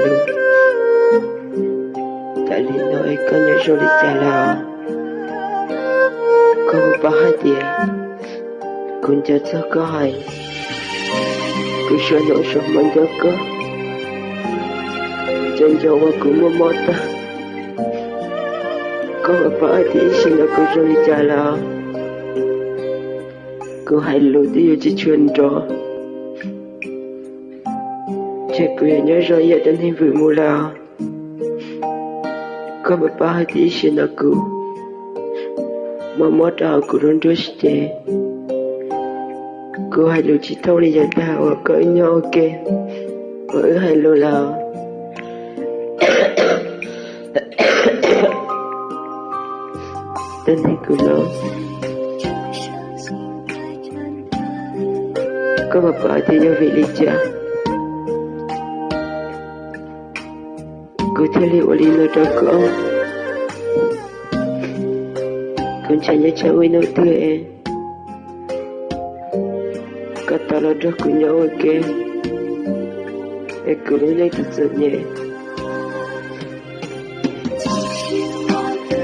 luôn. Tại lý nói có nhớ rồi đi trả là có một bà hai tiền cũng cho có hay cứ sợ nỗi sợ mình cho có chân cho qua cũng mua mót ta có một bà thì xin là cứ rồi đi trả là cứ hay lùi đi chỉ chuyên trò chắc cứ nhớ rồi giờ đến hình vừa mua là có một bà thì xin là cứ mà mót ra cứ run run chết cứ hay lùi chỉ thâu đi giờ ta và cỡ nhau kê ở hay lùi là tên này cứ lớn có một bà thì nhớ vị lý cha cứ theo liệu lý nó cho con con chả nhớ cháu ấy nó tươi kata lo dah kunyah okey aku ni tersenyum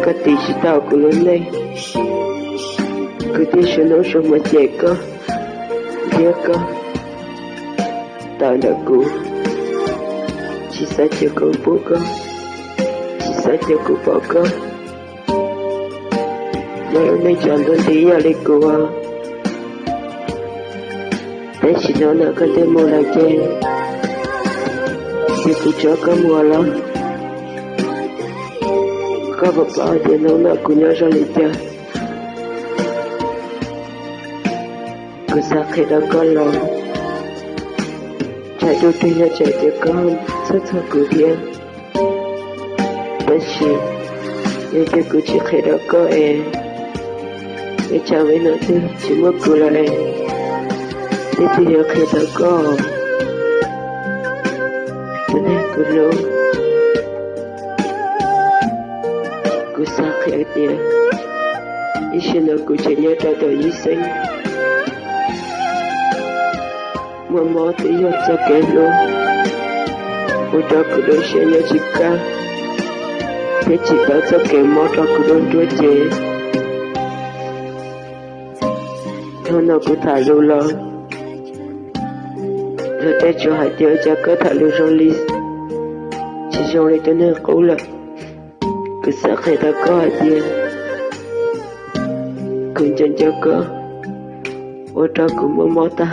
kati si tahu aku ni kati seno semua ceka dia ke tak ada ku si saja kau buka si saja ku buka malam ni jangan dia lekua để chỉ nó là cái demo là chơi thì cứ cho cái mùa lắm có một bao thì nó là cũng nhớ ra lịch chơi cứ sao khi đó có lòng chạy đôi khi là chạy tới con rất thật cứ thiên bất chỉ nhưng thì cứ chỉ khi đó có để chào với nó thì chỉ mất cứ lại thì giờ khi ta có thế này cứ lâu cứ xa khi tiền ý xin là cứ chỉ nhớ ra đời ý sinh mà mò thì giờ cho kể luôn ôi đó cứ đối xe nhớ chỉ ca thế chỉ bảo cho kể mò đó cứ đối đuôi chế thôi nào cứ thả lâu lo rồi đây cho hai tiêu cho cơ thể lưu trong ly chỉ trong ly tới nơi cũ là cứ sợ khi ta có hai tiêu cứ chân cho cơ ô trao cũng mơ mơ ta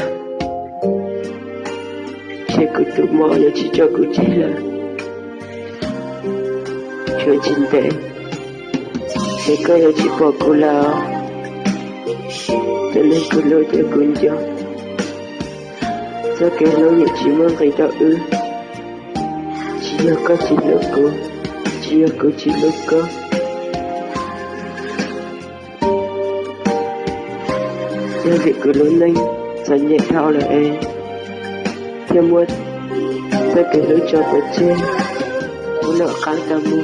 chỉ cứ tự mơ là chỉ cho cứ chỉ là chuyện chính tế chỉ có là chỉ bỏ cô là cho nên cứ lôi cho cứ cho sao kể lâu như chỉ mong thấy đạo ư chỉ là có chỉ là cô chỉ là cô chỉ là cô giờ việc cứ lớn lên dần nhẹ thao là em theo muốn sao kể lâu cho bữa trên muốn nợ kháng ta mua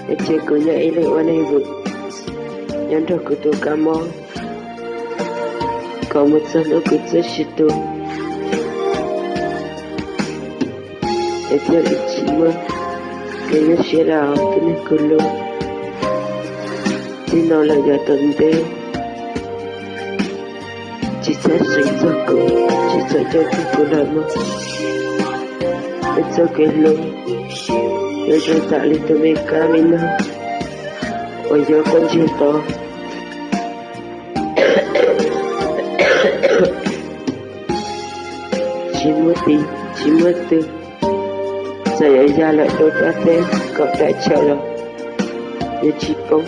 để chơi cứ nhảy lại qua đây vực nhắn được cứ tôi cảm ơn có một giờ nữa cứ rất shit tôi để cho được chị mơ cái nó sẽ là cái này cứ luôn thì nó là giờ tuần tế chỉ sẽ sinh ra cậu chỉ sẽ cho tôi cô lại mà để cho cái luôn để cho tạ lên tôi mấy cá mình nữa bây giờ con chưa to chỉ mất từ saya ra lại đôi ta tên cậu đã chờ rồi để chỉ công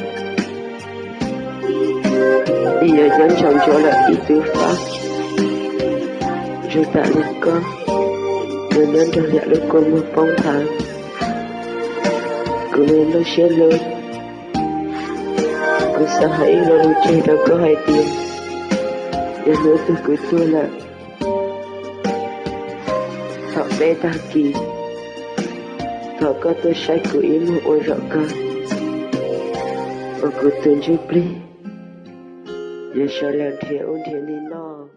bây giờ dẫn chồng cho lại ý tư pháp rồi ta lên con rồi nên cho dạ đôi con một bóng tháng cứ nên nó sẽ lớn cứ sao hãy lo đôi chơi đâu có hai tiền để nữa tôi cứ tua lại họ bé ta kỳ thọ có tôi sai của ý một ôi rõ cơ và của tuần chú pli giờ sao làm thiểu đi nó